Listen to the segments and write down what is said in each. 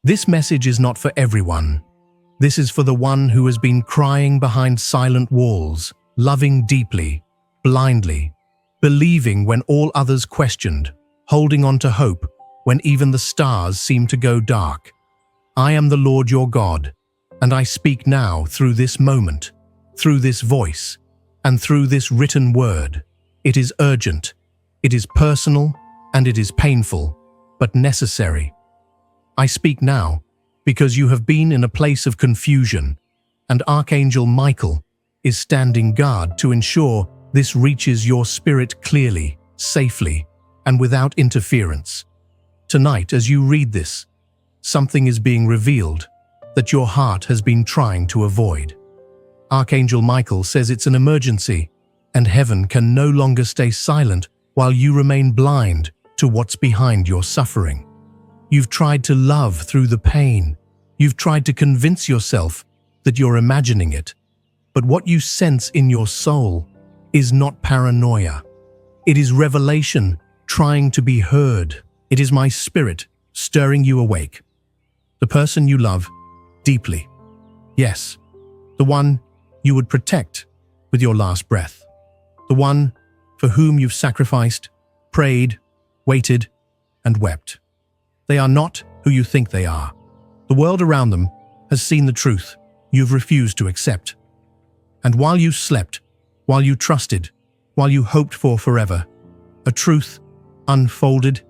This message is not for everyone. This is for the one who has been crying behind silent walls, loving deeply, blindly, believing when all others questioned, holding on to hope when even the stars seemed to go dark. I am the Lord your God, and I speak now through this moment, through this voice, and through this written word. It is urgent, it is personal, and it is painful, but necessary. I speak now because you have been in a place of confusion, and Archangel Michael is standing guard to ensure this reaches your spirit clearly, safely, and without interference. Tonight, as you read this, something is being revealed that your heart has been trying to avoid. Archangel Michael says it's an emergency, and heaven can no longer stay silent while you remain blind to what's behind your suffering. You've tried to love through the pain. You've tried to convince yourself that you're imagining it. But what you sense in your soul is not paranoia. It is revelation trying to be heard. It is my spirit stirring you awake. The person you love deeply. Yes, the one you would protect with your last breath. The one for whom you've sacrificed, prayed, waited, and wept. They are not who you think they are. The world around them has seen the truth you've refused to accept. And while you slept, while you trusted, while you hoped for forever, a truth unfolded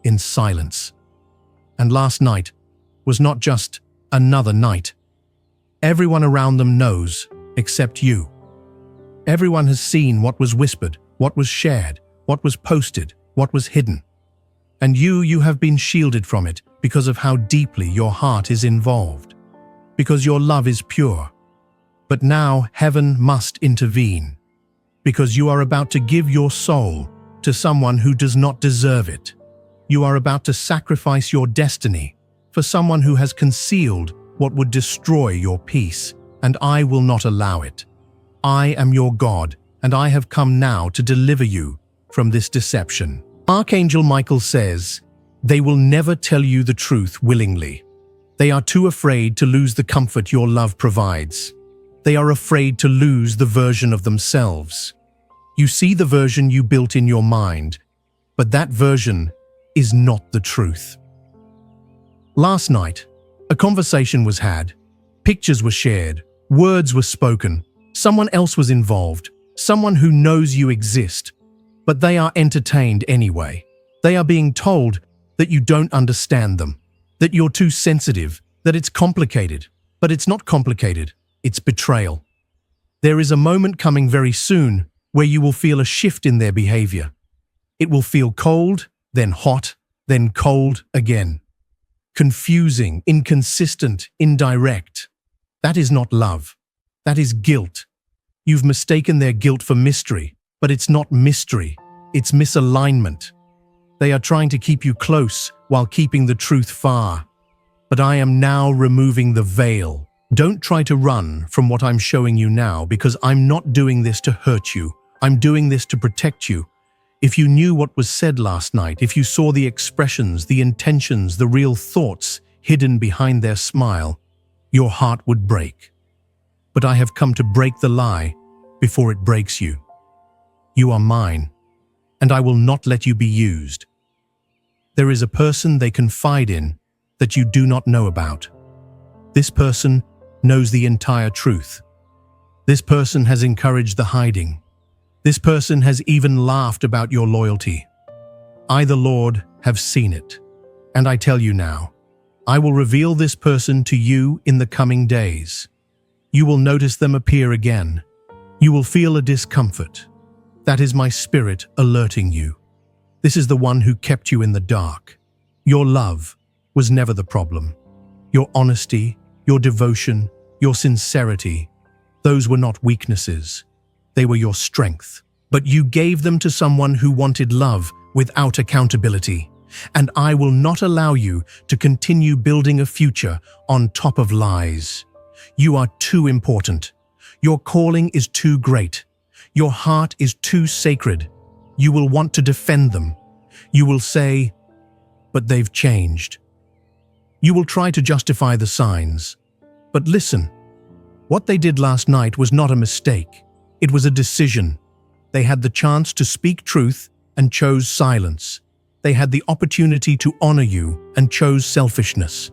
in silence. And last night was not just another night. Everyone around them knows except you. Everyone has seen what was whispered, what was shared, what was posted, what was hidden. And you have been shielded from it because of how deeply your heart is involved, because your love is pure. But now heaven must intervene, because you are about to give your soul to someone who does not deserve it. You are about to sacrifice your destiny for someone who has concealed what would destroy your peace, and I will not allow it. I am your God, and I have come now to deliver you from this deception. Archangel Michael says, they will never tell you the truth willingly. They are too afraid to lose the comfort your love provides. They are afraid to lose the version of themselves. You see the version you built in your mind, but that version is not the truth. Last night, a conversation was had, pictures were shared, words were spoken, someone else was involved, someone who knows you exist, but they are entertained anyway. They are being told that you don't understand them, that you're too sensitive, that it's complicated. But it's not complicated, it's betrayal. There is a moment coming very soon where you will feel a shift in their behavior. It will feel cold, then hot, then cold again. Confusing, inconsistent, indirect. That is not love. That is guilt. You've mistaken their guilt for mystery. But it's not mystery, it's misalignment. They are trying to keep you close while keeping the truth far. But I am now removing the veil. Don't try to run from what I'm showing you now, because I'm not doing this to hurt you. I'm doing this to protect you. If you knew what was said last night, if you saw the expressions, the intentions, the real thoughts hidden behind their smile, your heart would break. But I have come to break the lie before it breaks you. You are mine, and I will not let you be used. There is a person they confide in that you do not know about. This person knows the entire truth. This person has encouraged the hiding. This person has even laughed about your loyalty. I, the Lord, have seen it, and I tell you now, I will reveal this person to you in the coming days. You will notice them appear again. You will feel a discomfort. That is my spirit alerting you. This is the one who kept you in the dark. Your love was never the problem. Your honesty, your devotion, your sincerity, those were not weaknesses. They were your strength. But you gave them to someone who wanted love without accountability. And I will not allow you to continue building a future on top of lies. You are too important. Your calling is too great. Your heart is too sacred. You will want to defend them. You will say, but they've changed. You will try to justify the signs. But listen, what they did last night was not a mistake. It was a decision. They had the chance to speak truth and chose silence. They had the opportunity to honor you and chose selfishness.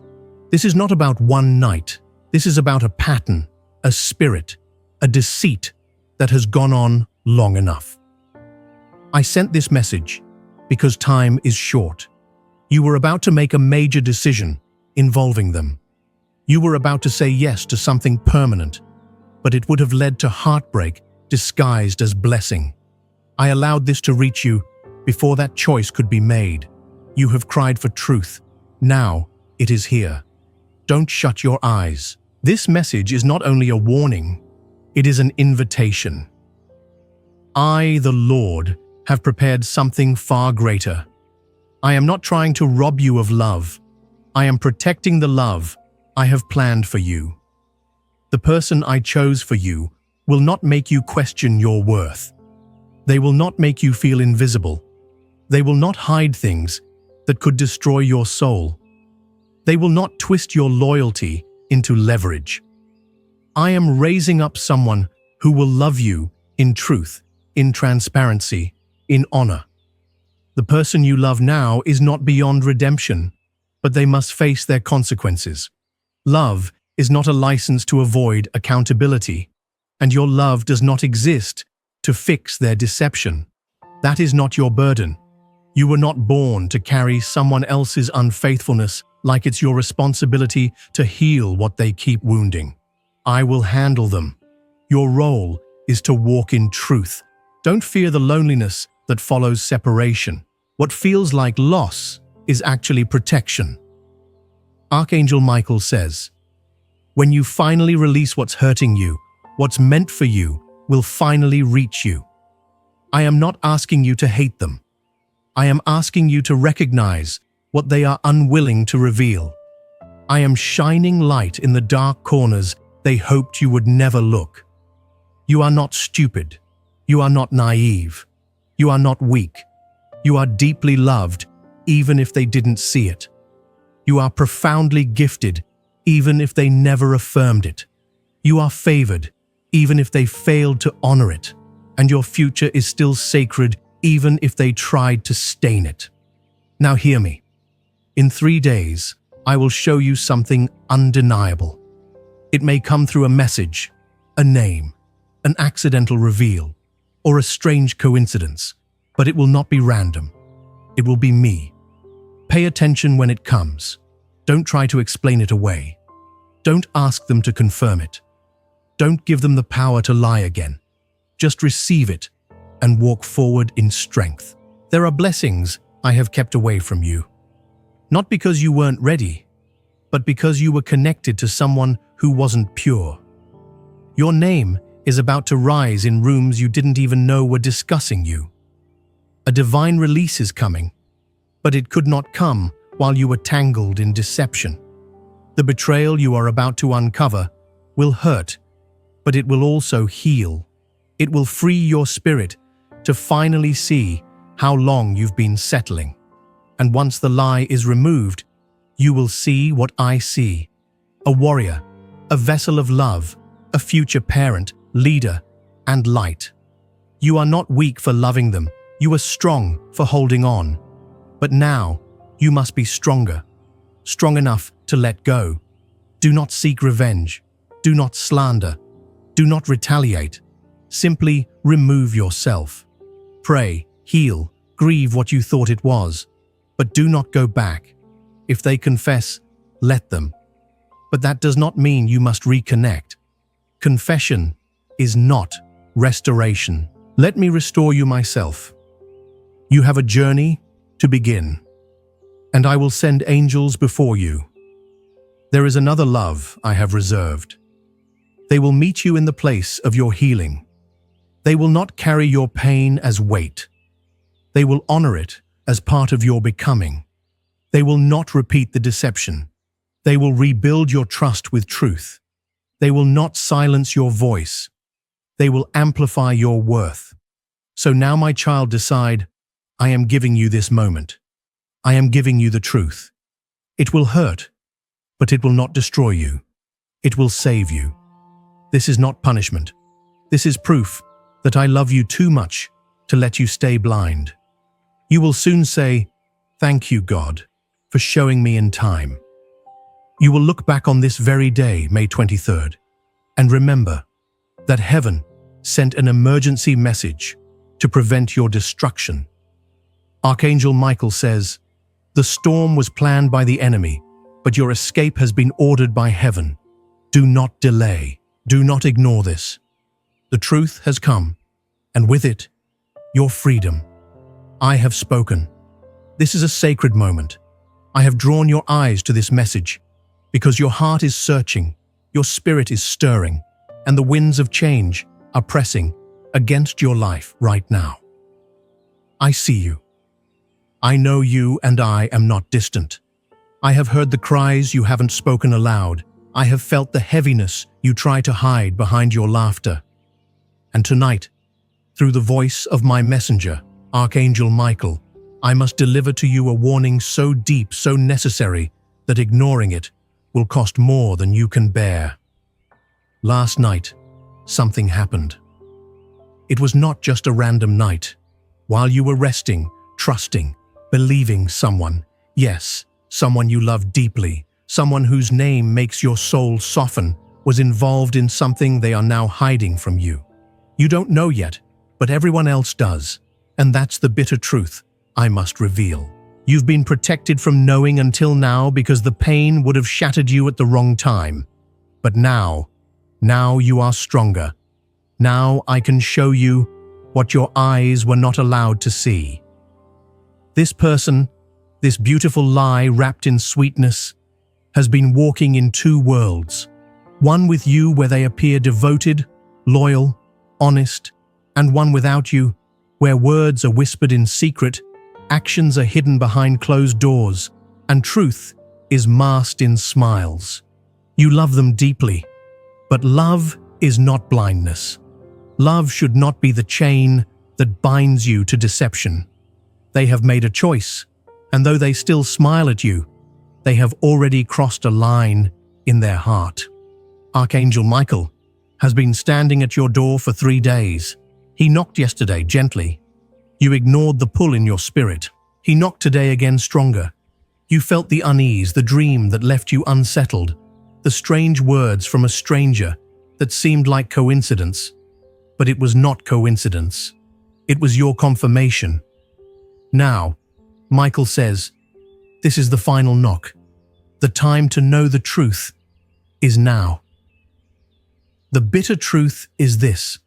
This is not about one night. This is about a pattern, a spirit, a deceit that has gone on long enough. I sent this message because time is short. You were about to make a major decision involving them. You were about to say yes to something permanent, but it would have led to heartbreak disguised as blessing. I allowed this to reach you before that choice could be made. You have cried for truth. Now it is here. Don't shut your eyes. This message is not only a warning, it is an invitation. I, the Lord, have prepared something far greater. I am not trying to rob you of love. I am protecting the love I have planned for you. The person I chose for you will not make you question your worth. They will not make you feel invisible. They will not hide things that could destroy your soul. They will not twist your loyalty into leverage. I am raising up someone who will love you in truth, in transparency, in honor. The person you love now is not beyond redemption, but they must face their consequences. Love is not a license to avoid accountability, and your love does not exist to fix their deception. That is not your burden. You were not born to carry someone else's unfaithfulness like it's your responsibility to heal what they keep wounding. I will handle them. Your role is to walk in truth. Don't fear the loneliness that follows separation. What feels like loss is actually protection. Archangel Michael says, when you finally release what's hurting you, what's meant for you will finally reach you. I am not asking you to hate them. I am asking you to recognize what they are unwilling to reveal. I am shining light in the dark corners they hoped you would never look. You are not stupid. You are not naive. You are not weak. You are deeply loved, even if they didn't see it. You are profoundly gifted, even if they never affirmed it. You are favored, even if they failed to honor it. And your future is still sacred, even if they tried to stain it. Now hear me. In 3 days, I will show you something undeniable. It may come through a message, a name, an accidental reveal, or a strange coincidence, but it will not be random. It will be me. Pay attention when it comes. Don't try to explain it away. Don't ask them to confirm it. Don't give them the power to lie again. Just receive it and walk forward in strength. There are blessings I have kept away from you. Not because you weren't ready, but because you were connected to someone who wasn't pure. Your name is about to rise in rooms you didn't even know were discussing you. A divine release is coming, but it could not come while you were tangled in deception. The betrayal you are about to uncover will hurt, but it will also heal. It will free your spirit to finally see how long you've been settling. And once the lie is removed, you will see what I see. A warrior, a vessel of love, a future parent, leader, and light. You are not weak for loving them. You are strong for holding on. But now, you must be stronger. Strong enough to let go. Do not seek revenge. Do not slander. Do not retaliate. Simply remove yourself. Pray, heal, grieve what you thought it was. But do not go back. If they confess, let them. But that does not mean you must reconnect. Confession is not restoration. Let me restore you myself. You have a journey to begin, and I will send angels before you. There is another love I have reserved. They will meet you in the place of your healing. They will not carry your pain as weight. They will honor it as part of your becoming. They will not repeat the deception. They will rebuild your trust with truth. They will not silence your voice. They will amplify your worth. So now, my child, decide, I am giving you this moment. I am giving you the truth. It will hurt, but it will not destroy you. It will save you. This is not punishment. This is proof that I love you too much to let you stay blind. You will soon say, "Thank you, God, for showing me in time." You will look back on this very day, May 23rd, and remember that heaven sent an emergency message to prevent your destruction. Archangel Michael says, "The storm was planned by the enemy, but your escape has been ordered by heaven. Do not delay. Do not ignore this. The truth has come, and with it, your freedom. I have spoken. This is a sacred moment. I have drawn your eyes to this message because your heart is searching, your spirit is stirring, and the winds of change are pressing against your life right now. I see you. I know you, and I am not distant. I have heard the cries you haven't spoken aloud. I have felt the heaviness you try to hide behind your laughter. And tonight, through the voice of my messenger, Archangel Michael, I must deliver to you a warning so deep, so necessary, that ignoring it will cost more than you can bear. Last night, something happened. It was not just a random night. While you were resting, trusting, believing someone, yes, someone you love deeply, someone whose name makes your soul soften, was involved in something they are now hiding from you. You don't know yet, but everyone else does, and that's the bitter truth I must reveal. You've been protected from knowing until now because the pain would have shattered you at the wrong time. But now you are stronger. Now I can show you what your eyes were not allowed to see. This person, this beautiful lie wrapped in sweetness, has been walking in two worlds. One with you where they appear devoted, loyal, honest, and one without you, where words are whispered in secret, actions are hidden behind closed doors, and truth is masked in smiles. You love them deeply, but love is not blindness. Love should not be the chain that binds you to deception. They have made a choice, and though they still smile at you, they have already crossed a line in their heart. Archangel Michael has been standing at your door for 3 days. He knocked yesterday gently. You ignored the pull in your spirit. He knocked today again stronger. You felt the unease, the dream that left you unsettled, the strange words from a stranger that seemed like coincidence. But it was not coincidence. It was your confirmation. Now, Michael says, this is the final knock. The time to know the truth is now. The bitter truth is this.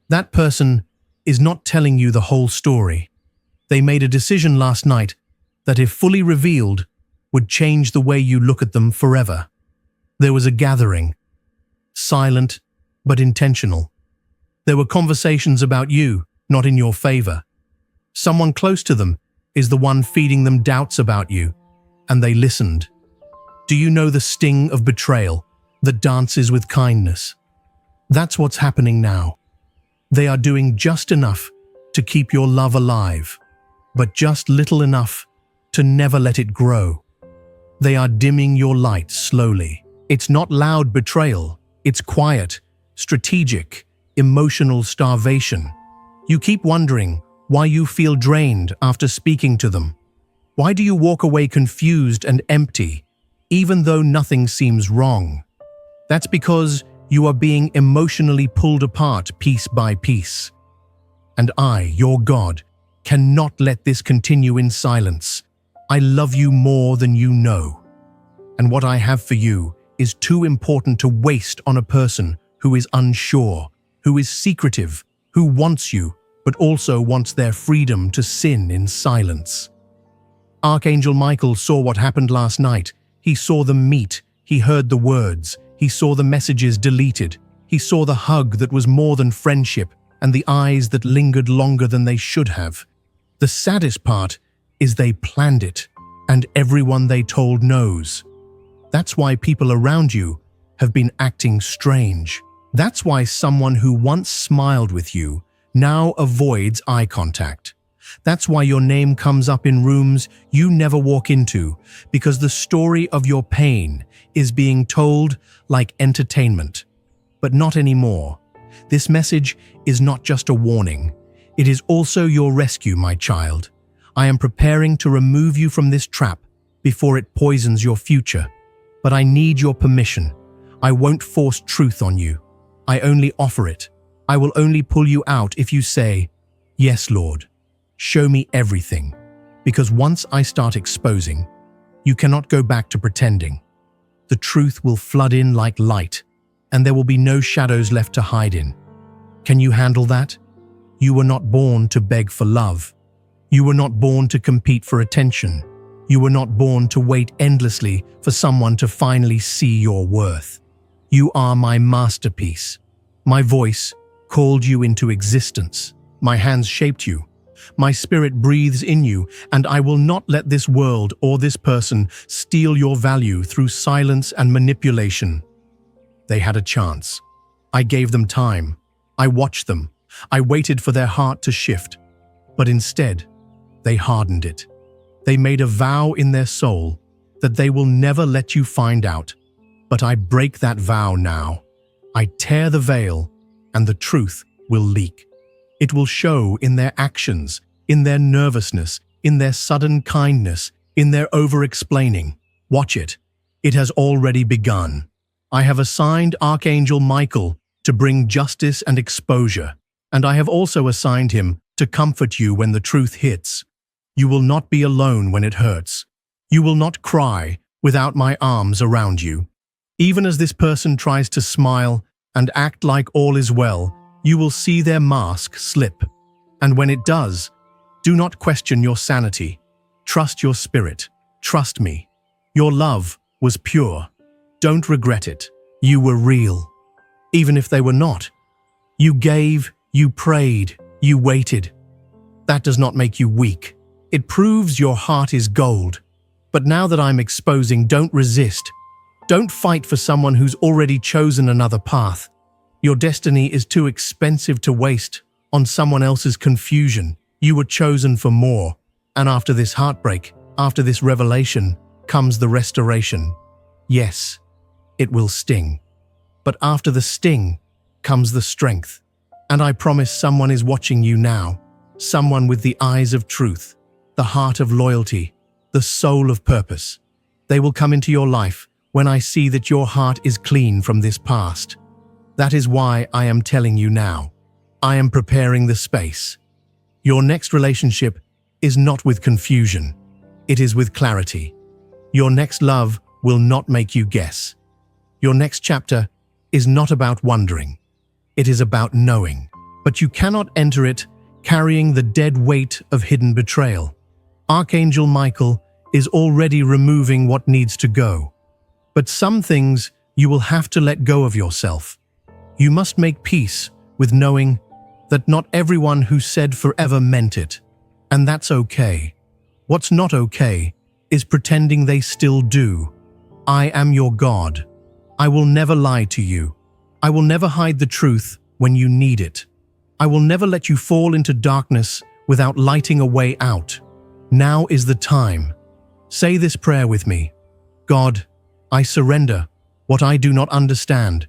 That person is not telling you the whole story. They made a decision last night that, if fully revealed, would change the way you look at them forever. There was a gathering, silent but intentional. There were conversations about you, not in your favor. Someone close to them is the one feeding them doubts about you, and they listened. Do you know the sting of betrayal that dances with kindness? That's what's happening now. They are doing just enough to keep your love alive, but just little enough to never let it grow. They are dimming your light slowly. It's not loud betrayal, it's quiet, strategic, emotional starvation. You keep wondering why you feel drained after speaking to them. Why do you walk away confused and empty, even though nothing seems wrong? That's because you are being emotionally pulled apart piece by piece. And I, your God, cannot let this continue in silence. I love you more than you know. And what I have for you is too important to waste on a person who is unsure, who is secretive, who wants you, but also wants their freedom to sin in silence. Archangel Michael saw what happened last night. He saw them meet. He heard the words. He saw the messages deleted. He saw the hug that was more than friendship and the eyes that lingered longer than they should have. The saddest part is they planned it, and everyone they told knows. That's why people around you have been acting strange. That's why someone who once smiled with you now avoids eye contact. That's why your name comes up in rooms you never walk into, because the story of your pain is being told like entertainment. But not anymore. This message is not just a warning. It is also your rescue, my child. I am preparing to remove you from this trap before it poisons your future. But I need your permission. I won't force truth on you. I only offer it. I will only pull you out if you say, "Yes, Lord. Show me everything." Because once I start exposing, you cannot go back to pretending. The truth will flood in like light, and there will be no shadows left to hide in. Can you handle that? You were not born to beg for love. You were not born to compete for attention. You were not born to wait endlessly for someone to finally see your worth. You are my masterpiece. My voice called you into existence. My hands shaped you. My spirit breathes in you, and I will not let this world or this person steal your value through silence and manipulation. They had a chance. I gave them time. I watched them. I waited for their heart to shift. But instead, they hardened it. They made a vow in their soul that they will never let you find out. But I break that vow now. I tear the veil, and the truth will leak. It will show in their actions, in their nervousness, in their sudden kindness, in their over-explaining. Watch it. It has already begun. I have assigned Archangel Michael to bring justice and exposure, and I have also assigned him to comfort you when the truth hits. You will not be alone when it hurts. You will not cry without my arms around you. Even as this person tries to smile and act like all is well, you will see their mask slip. And when it does, do not question your sanity. Trust your spirit. Trust me. Your love was pure. Don't regret it. You were real. Even if they were not. You gave, you prayed, you waited. That does not make you weak. It proves your heart is gold. But now that I'm exposing, don't resist. Don't fight for someone who's already chosen another path. Your destiny is too expensive to waste on someone else's confusion. You were chosen for more. And after this heartbreak, after this revelation, comes the restoration. Yes, it will sting. But after the sting comes the strength. And I promise someone is watching you now. Someone with the eyes of truth, the heart of loyalty, the soul of purpose. They will come into your life when I see that your heart is clean from this past. That is why I am telling you now. I am preparing the space. Your next relationship is not with confusion. It is with clarity. Your next love will not make you guess. Your next chapter is not about wondering. It is about knowing. But you cannot enter it carrying the dead weight of hidden betrayal. Archangel Michael is already removing what needs to go. But some things you will have to let go of yourself. You must make peace with knowing that not everyone who said forever meant it. And that's okay. What's not okay is pretending they still do. I am your God. I will never lie to you. I will never hide the truth when you need it. I will never let you fall into darkness without lighting a way out. Now is the time. Say this prayer with me. God, I surrender what I do not understand.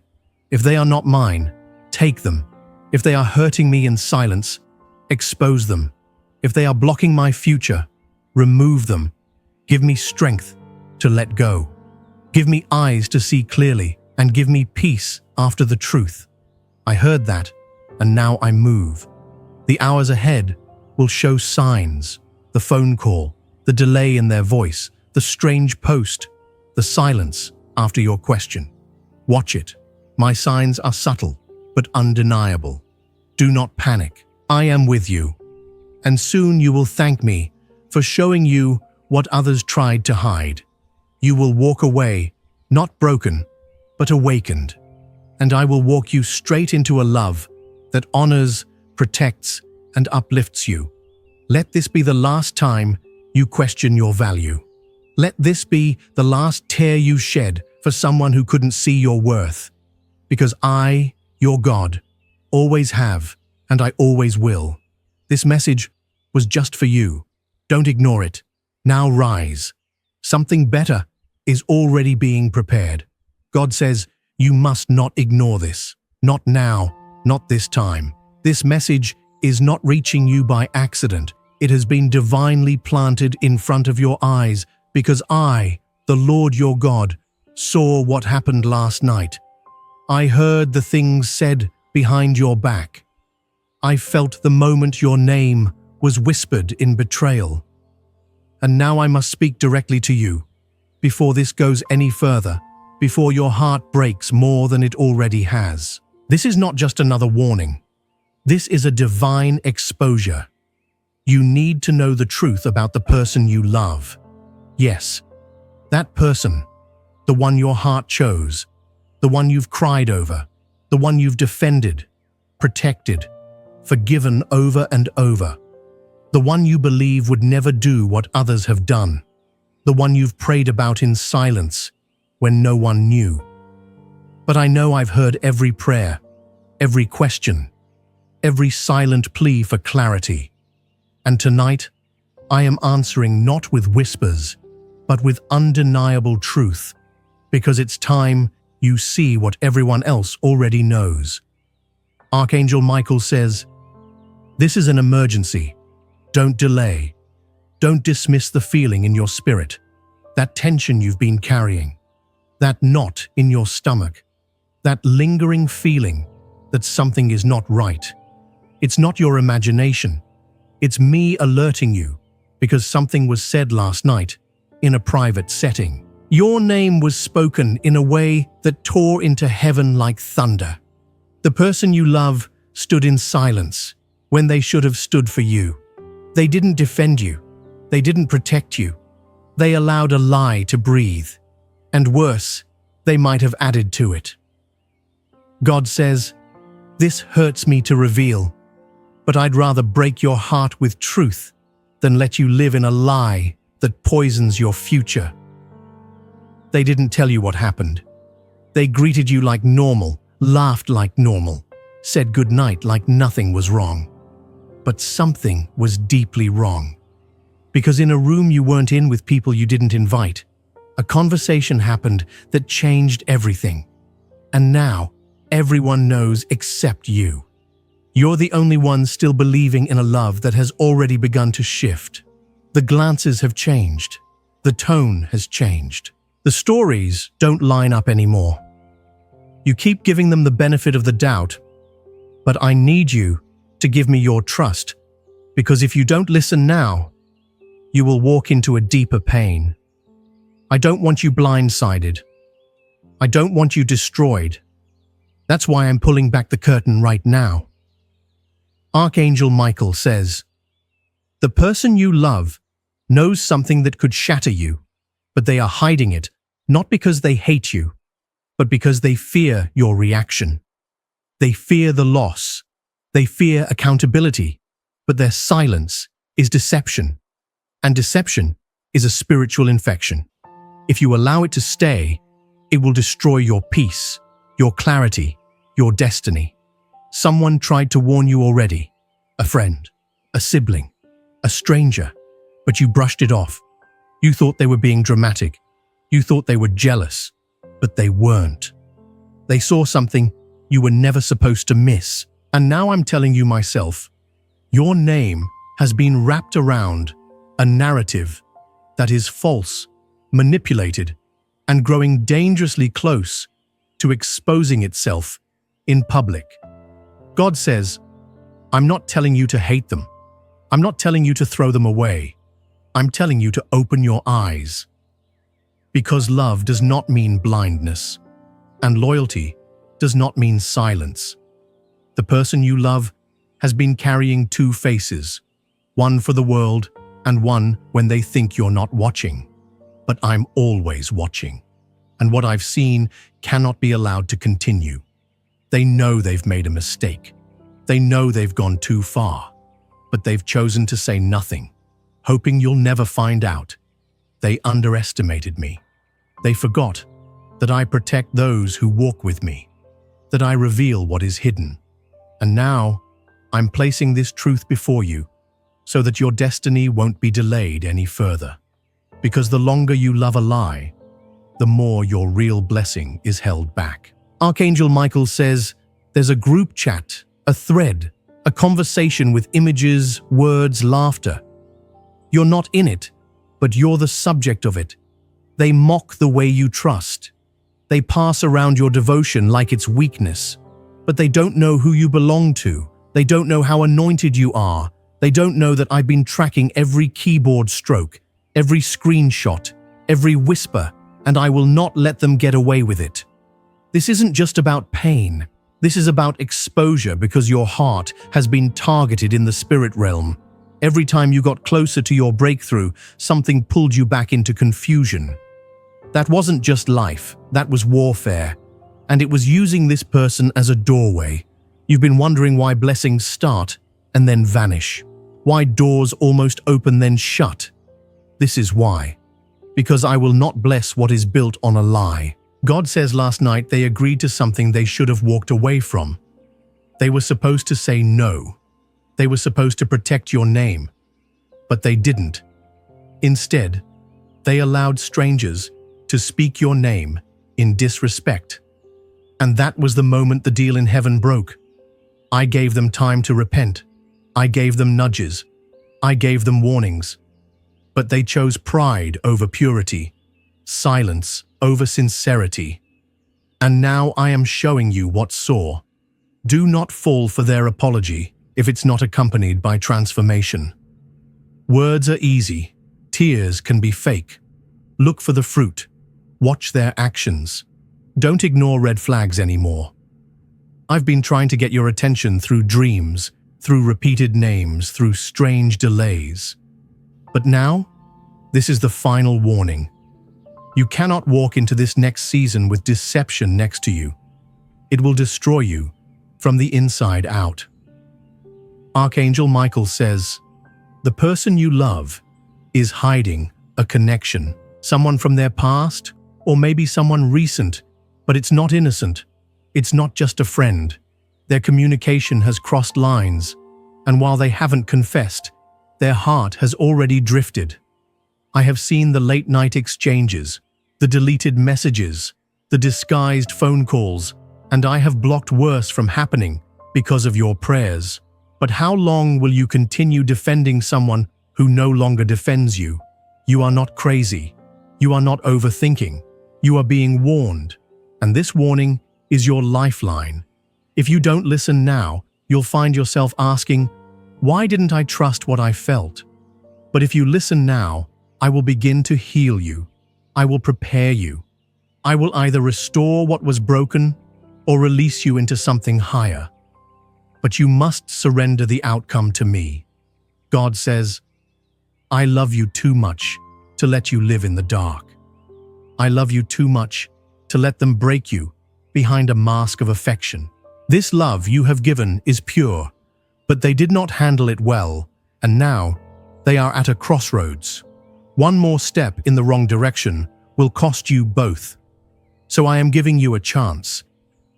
If they are not mine, take them. If they are hurting me in silence, expose them. If they are blocking my future, remove them. Give me strength to let go. Give me eyes to see clearly, and give me peace after the truth. I heard that, and now I move. The hours ahead will show signs, the phone call, the delay in their voice, the strange post, the silence after your question. Watch it. My signs are subtle, but undeniable. Do not panic. I am with you. And soon you will thank me for showing you what others tried to hide. You will walk away, not broken, but awakened. And I will walk you straight into a love that honors, protects, and uplifts you. Let this be the last time you question your value. Let this be the last tear you shed for someone who couldn't see your worth. Because I, your God, always have, and I always will. This message was just for you. Don't ignore it. Now rise. Something better is already being prepared. God says, you must not ignore this. Not now, not this time. This message is not reaching you by accident. It has been divinely planted in front of your eyes because I, the Lord your God, saw what happened last night. I heard the things said behind your back. I felt the moment your name was whispered in betrayal. And now I must speak directly to you. Before this goes any further, before your heart breaks more than it already has. This is not just another warning. This is a divine exposure. You need to know the truth about the person you love. Yes, that person, the one your heart chose, the one you've cried over, the one you've defended, protected, forgiven over and over, the one you believe would never do what others have done, the one you've prayed about in silence when no one knew. But I know I've heard every prayer, every question, every silent plea for clarity. And tonight, I am answering not with whispers, but with undeniable truth, because it's time you see what everyone else already knows. Archangel Michael says, this is an emergency. Don't delay. Don't dismiss the feeling in your spirit, that tension you've been carrying, that knot in your stomach, that lingering feeling that something is not right. It's not your imagination. It's me alerting you because something was said last night in a private setting. Your name was spoken in a way that tore into heaven like thunder. The person you love stood in silence when they should have stood for you. They didn't defend you. They didn't protect you. They allowed a lie to breathe. And worse, they might have added to it. God says, this hurts me to reveal, but I'd rather break your heart with truth than let you live in a lie that poisons your future. They didn't tell you what happened. They greeted you like normal, laughed like normal, said goodnight like nothing was wrong. But something was deeply wrong. Because in a room you weren't in with people you didn't invite, a conversation happened that changed everything. And now, everyone knows except you. You're the only one still believing in a love that has already begun to shift. The glances have changed. The tone has changed. The stories don't line up anymore. You keep giving them the benefit of the doubt, but I need you to give me your trust, because if you don't listen now, you will walk into a deeper pain. I don't want you blindsided. I don't want you destroyed. That's why I'm pulling back the curtain right now. Archangel Michael says, the person you love knows something that could shatter you, but they are hiding it, not because they hate you, but because they fear your reaction. They fear the loss. They fear accountability, but their silence is deception. And deception is a spiritual infection. If you allow it to stay, it will destroy your peace, your clarity, your destiny. Someone tried to warn you already. A friend, a sibling, a stranger, but you brushed it off. You thought they were being dramatic. You thought they were jealous, but they weren't. They saw something you were never supposed to miss. And now I'm telling you myself, your name has been wrapped around a narrative that is false, manipulated, and growing dangerously close to exposing itself in public. God says, I'm not telling you to hate them. I'm not telling you to throw them away. I'm telling you to open your eyes. Because love does not mean blindness, and loyalty does not mean silence. The person you love has been carrying two faces, one for the world and one when they think you're not watching. But I'm always watching, and what I've seen cannot be allowed to continue. They know they've made a mistake. They know they've gone too far, but they've chosen to say nothing, hoping you'll never find out. They underestimated me. They forgot that I protect those who walk with me, that I reveal what is hidden. And now, I'm placing this truth before you, so that your destiny won't be delayed any further. Because the longer you love a lie, the more your real blessing is held back. Archangel Michael says, there's a group chat, a thread, a conversation with images, words, laughter. You're not in it, but you're the subject of it. They mock the way you trust. They pass around your devotion like it's weakness, but they don't know who you belong to. They don't know how anointed you are. They don't know that I've been tracking every keyboard stroke, every screenshot, every whisper, and I will not let them get away with it. This isn't just about pain. This is about exposure because your heart has been targeted in the spirit realm. Every time you got closer to your breakthrough, something pulled you back into confusion. That wasn't just life, that was warfare. And it was using this person as a doorway. You've been wondering why blessings start and then vanish. Why doors almost open then shut. This is why. Because I will not bless what is built on a lie. God says last night they agreed to something they should have walked away from. They were supposed to say no. They were supposed to protect your name. But they didn't. Instead, they allowed strangers to speak your name in disrespect. And that was the moment the deal in heaven broke. I gave them time to repent. I gave them nudges. I gave them warnings. But they chose pride over purity, silence over sincerity. And now I am showing you what saw. Do not fall for their apology if it's not accompanied by transformation. Words are easy. Tears can be fake. Look for the fruit. Watch their actions. Don't ignore red flags anymore. I've been trying to get your attention through dreams, through repeated names, through strange delays. But now, this is the final warning. You cannot walk into this next season with deception next to you. It will destroy you from the inside out. Archangel Michael says, the person you love is hiding a connection, someone from their past, or maybe someone recent, but it's not innocent. It's not just a friend. Their communication has crossed lines, and while they haven't confessed, their heart has already drifted. I have seen the late-night exchanges, the deleted messages, the disguised phone calls, and I have blocked worse from happening because of your prayers. But how long will you continue defending someone who no longer defends you? You are not crazy. You are not overthinking. You are being warned, and this warning is your lifeline. If you don't listen now, you'll find yourself asking, why didn't I trust what I felt? But if you listen now, I will begin to heal you. I will prepare you. I will either restore what was broken or release you into something higher. But you must surrender the outcome to me. God says, I love you too much to let you live in the dark. I love you too much to let them break you behind a mask of affection. This love you have given is pure, but they did not handle it well, and now they are at a crossroads. One more step in the wrong direction will cost you both. So I am giving you a chance.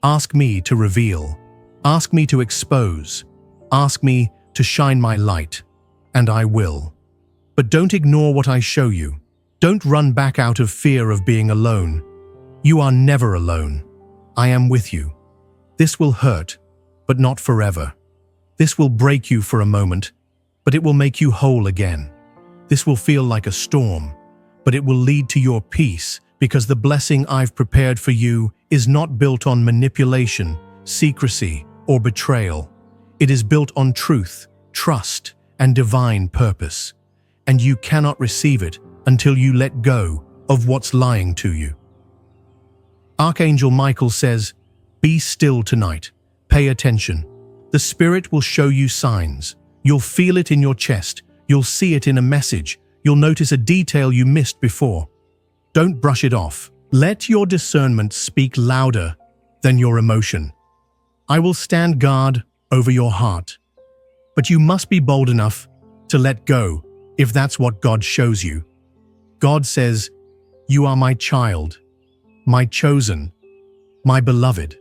Ask me to reveal. Ask me to expose. Ask me to shine my light, and I will. But don't ignore what I show you. Don't run back out of fear of being alone. You are never alone. I am with you. This will hurt, but not forever. This will break you for a moment, but it will make you whole again. This will feel like a storm, but it will lead to your peace because the blessing I've prepared for you is not built on manipulation, secrecy, or betrayal. It is built on truth, trust, and divine purpose. And you cannot receive it until you let go of what's lying to you. Archangel Michael says, be still tonight. Pay attention. The Spirit will show you signs. You'll feel it in your chest. You'll see it in a message. You'll notice a detail you missed before. Don't brush it off. Let your discernment speak louder than your emotion. I will stand guard over your heart. But you must be bold enough to let go if that's what God shows you. God says, you are my child, my chosen, my beloved.